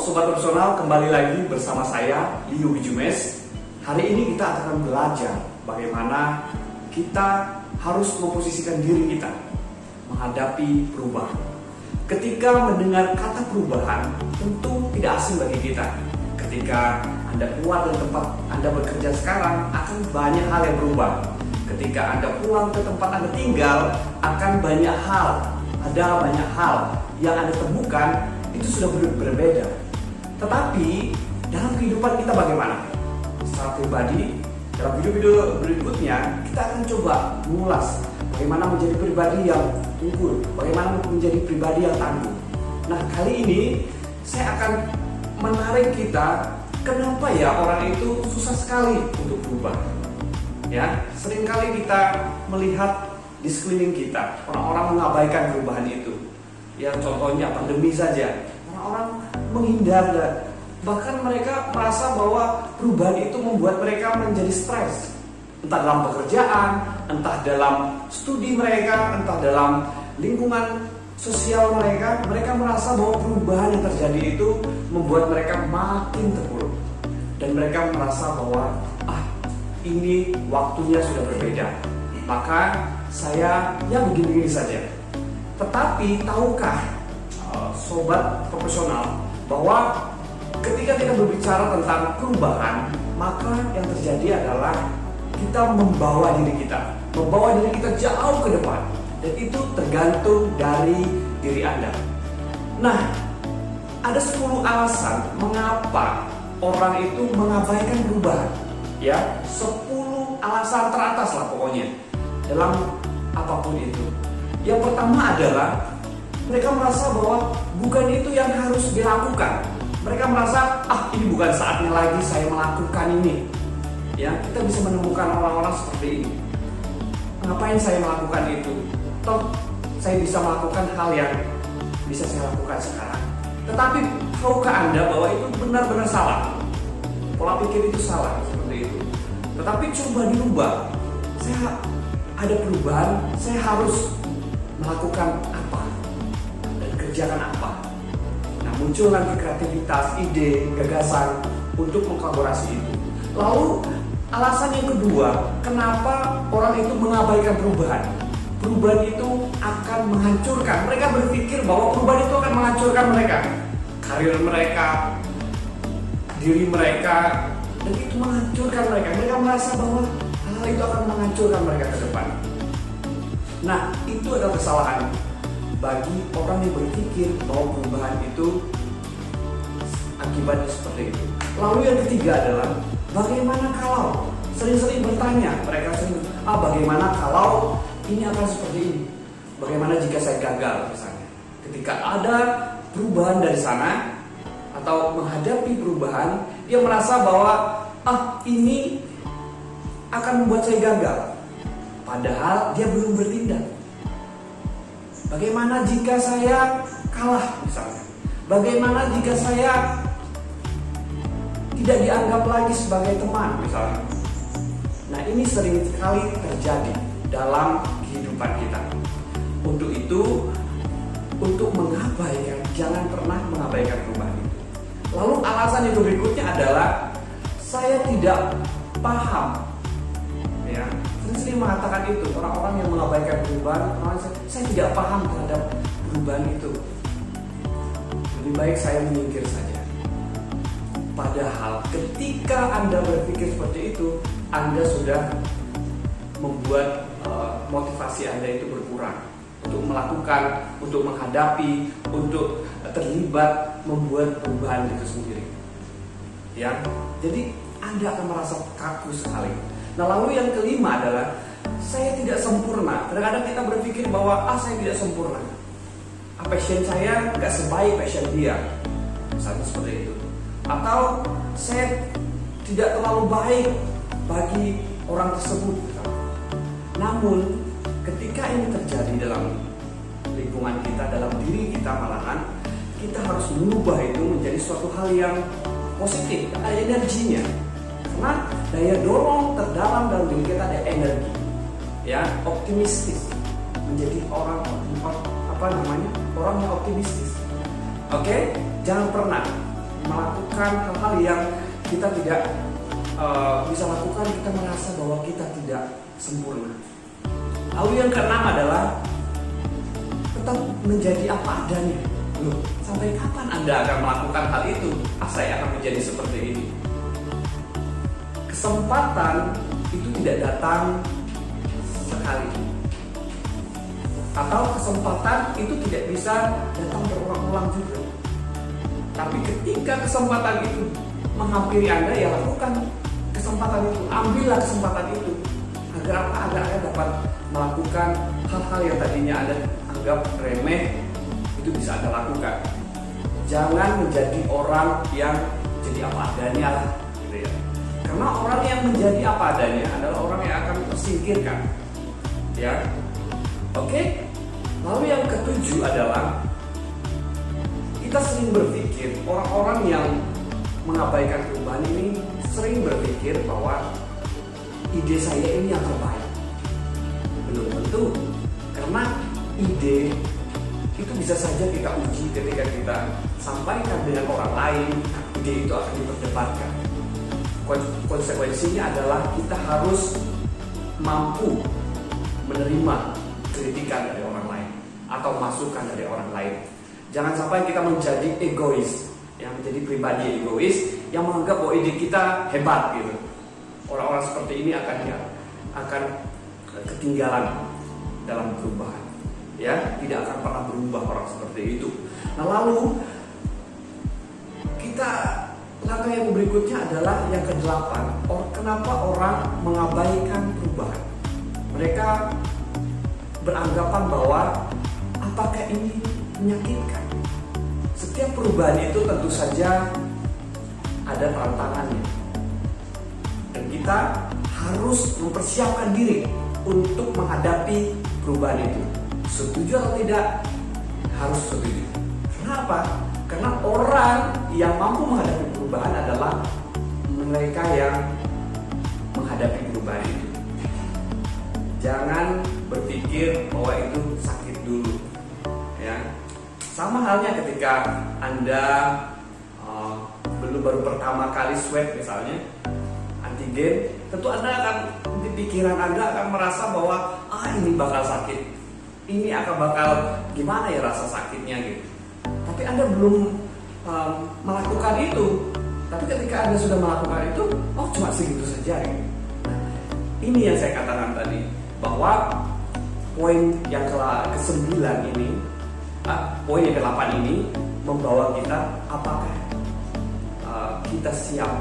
Sobat Personal, kembali lagi bersama saya, Leo Bijumes. Hari ini kita akan belajar bagaimana kita harus memposisikan diri kita menghadapi perubahan. Ketika mendengar kata perubahan, tentu tidak asing bagi kita. Ketika Anda keluar dari tempat Anda bekerja sekarang, akan banyak hal yang berubah. Ketika Anda pulang ke tempat Anda tinggal, akan banyak hal. Ada banyak hal yang Anda temukan itu sudah berbeda. Tetapi dalam kehidupan kita bagaimana? Secara pribadi, dalam video-video berikutnya kita akan coba mengulas bagaimana menjadi pribadi yang unggul, bagaimana menjadi pribadi yang tangguh. Nah, kali ini saya akan menarik kita, kenapa ya orang itu susah sekali untuk berubah. Ya, seringkali kita melihat di sekeliling kita orang-orang mengabaikan perubahan itu. Ya, contohnya pandemi saja. Orang-orang menghindar, bahkan mereka merasa bahwa perubahan itu membuat mereka menjadi stres. Entah dalam pekerjaan, entah dalam studi mereka, entah dalam lingkungan sosial mereka merasa bahwa perubahan yang terjadi itu membuat mereka makin terpuruk. Dan mereka merasa bahwa ini waktunya sudah berbeda. Maka saya begini-gini saja. Tetapi tahukah sobat profesional bahwa ketika kita berbicara tentang perubahan, maka yang terjadi adalah kita membawa diri kita jauh ke depan, dan itu tergantung dari diri Anda. Nah, ada 10 alasan mengapa orang itu mengabaikan perubahan. Ya, 10 alasan teratas lah pokoknya dalam apapun itu. Yang pertama adalah mereka merasa bahwa bukan itu yang harus dilakukan. Mereka merasa, ini bukan saatnya lagi saya melakukan ini. Ya, kita bisa menemukan orang-orang seperti ini. Ngapain saya melakukan itu? Toh, saya bisa melakukan hal yang bisa saya lakukan sekarang. Tetapi, tahukah Anda bahwa itu benar-benar salah? Pola pikir itu salah, seperti itu. Tetapi coba dirubah. Saya ada perubahan, saya harus melakukan apa? Kerjakan apa? Nah, muncul nanti kreativitas, ide, gagasan untuk mengkolaborasi itu. Lalu alasan yang kedua, kenapa orang itu mengabaikan perubahan? Perubahan itu akan menghancurkan. Mereka berpikir bahwa perubahan itu akan menghancurkan mereka, karir mereka, diri mereka, dan itu menghancurkan mereka. Mereka merasa bahwa hal itu akan menghancurkan mereka ke depan. Nah, itu adalah kesalahan bagi orang yang berpikir bahwa perubahan itu akibatnya seperti itu. Lalu yang ketiga adalah bagaimana kalau, sering-sering bertanya, mereka sering, bagaimana kalau ini akan seperti ini? Bagaimana jika saya gagal misalnya? Ketika ada perubahan dari sana atau menghadapi perubahan, dia merasa bahwa ini akan membuat saya gagal. Padahal dia belum bertindak. Bagaimana jika saya kalah misalnya? Bagaimana jika saya tidak dianggap lagi sebagai teman misalnya? Nah, ini sering sekali terjadi dalam kehidupan kita. Untuk itu, untuk mengabaikan, jangan pernah mengabaikan perubahan itu. Lalu alasan yang berikutnya adalah saya tidak paham. Ya, sering mengatakan itu orang-orang yang mengabaikan perubahan, saya tidak paham terhadap perubahan itu. Lebih baik saya menyingkir saja. Padahal ketika Anda berpikir seperti itu, Anda sudah membuat motivasi Anda itu berkurang untuk melakukan, untuk menghadapi, untuk terlibat membuat perubahan itu sendiri. Ya, jadi Anda akan merasa kaku sekali. Nah, lalu yang kelima adalah saya tidak sempurna. Kadang-kadang kita berpikir bahwa saya tidak sempurna. Passion saya nggak sebaik passion dia, misalnya seperti itu. Atau saya tidak terlalu baik bagi orang tersebut. Namun, ketika ini terjadi dalam lingkungan kita, dalam diri kita malahan, kita harus mengubah itu menjadi suatu hal yang positif, ada energinya. Karena daya dorong terdalam dalam diri kita ada energi, ya, optimistis, menjadi orang yang optimistis. Oke, jangan pernah melakukan hal-hal yang kita tidak bisa lakukan, kita merasa bahwa kita tidak sempurna. Lalu yang keenam adalah tetap menjadi apa adanya. Loh, sampai kapan Anda akan melakukan hal itu? Saya akan menjadi seperti ini. Kesempatan itu tidak datang sekali, atau kesempatan itu tidak bisa datang berulang-ulang juga. Tapi ketika kesempatan itu menghampiri Anda, ya lakukan kesempatan itu, ambillah kesempatan itu, agar apa? Agar Anda dapat melakukan hal-hal yang tadinya Anda anggap remeh, itu bisa Anda lakukan. Jangan menjadi orang yang jadi apa adanya lah, gitu ya. Karena orang yang menjadi apa adanya adalah orang yang akan tersingkirkan, ya. Oke. Lalu yang ketujuh adalah kita sering berpikir, orang-orang yang mengabaikan perubahan ini sering berpikir bahwa ide saya ini yang terbaik. Belum tentu, karena ide itu bisa saja kita uji ketika kita sampaikan dengan orang lain, ide itu akan diperdebatkan. Konsekuensinya adalah kita harus mampu menerima kritikan dari orang lain atau masukan dari orang lain. Jangan sampai kita menjadi egois, yang menjadi pribadi egois yang menganggap bahwa ide kita hebat gitu. Orang-orang seperti ini akan ketinggalan dalam perubahan, ya, tidak akan pernah berubah orang seperti itu. Nah, lalu langkah yang berikutnya adalah yang ke-8. Kenapa orang mengabaikan perubahan? Mereka beranggapan bahwa apakah ini menyakitkan? Setiap perubahan itu tentu saja ada tantangannya, dan kita harus mempersiapkan diri untuk menghadapi perubahan itu. Setuju atau tidak? Harus setuju. Kenapa? Karena orang yang mampu menghadapi perubahan adalah mereka yang menghadapi perubahan itu. Jangan berpikir bahwa itu sakit dulu, ya. Sama halnya ketika Anda baru pertama kali swab misalnya, antigen, tentu Anda akan, di pikiran Anda akan merasa bahwa ini bakal sakit, ini akan bakal gimana ya rasa sakitnya gitu. Tapi Anda belum melakukan itu. Tapi ketika Anda sudah melakukan itu, cuma segitu saja gitu. Ini yang saya katakan tadi, bahwa poin yang ke-9 ini, poin yang ke-8 ini membawa kita apakah kita siap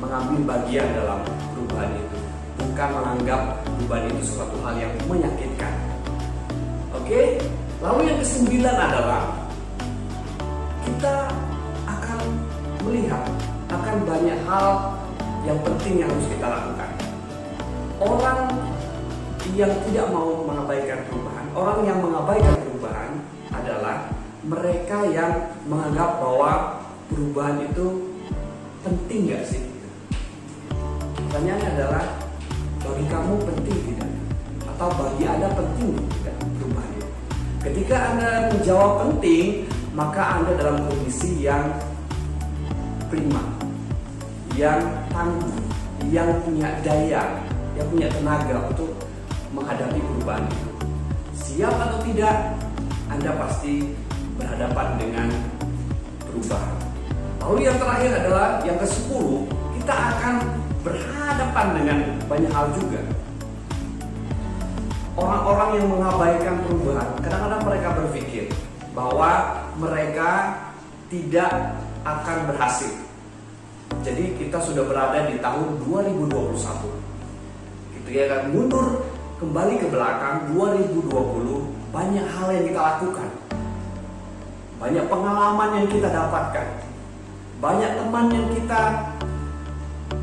mengambil bagian dalam perubahan itu, bukan menganggap perubahan itu suatu hal yang menyakitkan. Oke, lalu yang ke-9 adalah kita akan melihat akan banyak hal yang penting yang harus kita lakukan. Orang yang tidak mau mengabaikan perubahan, orang yang mengabaikan perubahan adalah mereka yang menganggap bahwa perubahan itu penting gak sih? Pertanyaannya adalah, bagi kamu penting tidak? Atau bagi Anda penting tidak perubahan itu? Ketika Anda menjawab penting, maka Anda dalam kondisi yang prima, yang tangguh, yang punya daya, yang punya tenaga untuk menghadapi perubahan itu. Siap atau tidak, Anda pasti berhadapan dengan perubahan. Lalu yang terakhir adalah yang ke-10, kita akan berhadapan dengan banyak hal juga. Orang-orang yang mengabaikan perubahan, kadang-kadang mereka berpikir bahwa mereka tidak akan berhasil. Jadi kita sudah berada di tahun 2021, gitu ya kan, mundur kembali ke belakang 2020, banyak hal yang kita lakukan, banyak pengalaman yang kita dapatkan, banyak teman yang kita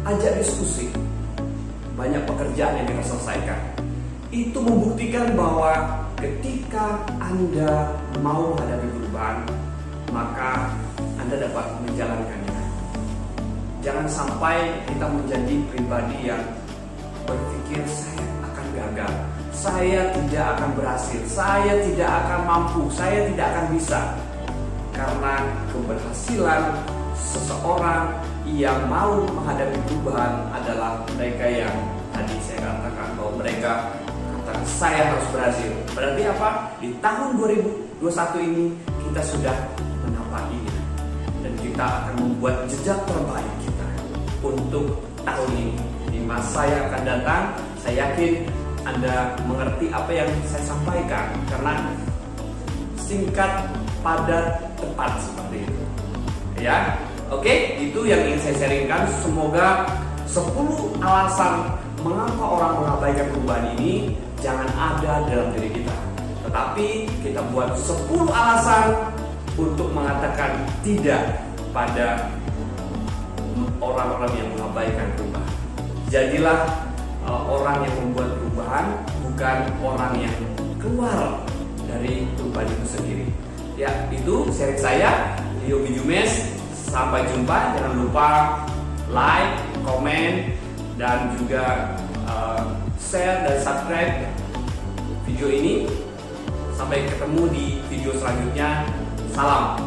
ajak diskusi, banyak pekerjaan yang kita selesaikan. Itu membuktikan bahwa ketika Anda mau menghadapi perubahan, maka Anda dapat menjalankannya. Jangan sampai kita menjadi pribadi yang berpikir saya akan gagal, saya tidak akan berhasil, saya tidak akan mampu, saya tidak akan bisa. karena keberhasilan seseorang yang mau menghadapi perubahan adalah mereka yang tadi saya katakan bahwa mereka katakan saya harus berhasil. Berarti apa? Di tahun 2021 ini kita sudah menapaki ini dan kita akan membuat jejak terbaik kita untuk tahun ini. Di masa yang akan datang, saya yakin Anda mengerti apa yang saya sampaikan karena singkat, padat, tepat seperti itu. Ya, oke, itu yang ingin saya sharingkan. Semoga 10 alasan mengapa orang mengabaikan perubahan ini jangan ada dalam diri kita. Tetapi kita buat 10 alasan untuk mengatakan tidak pada orang-orang yang mengabaikan perubahan. Jadilah orang yang membuat perubahan, bukan orang yang keluar dari perubahan itu sendiri. Ya, itu sharing saya, Leo Bijumes. Sampai jumpa. Jangan lupa like, komen, dan juga share dan subscribe video ini. Sampai ketemu di video selanjutnya. Salam.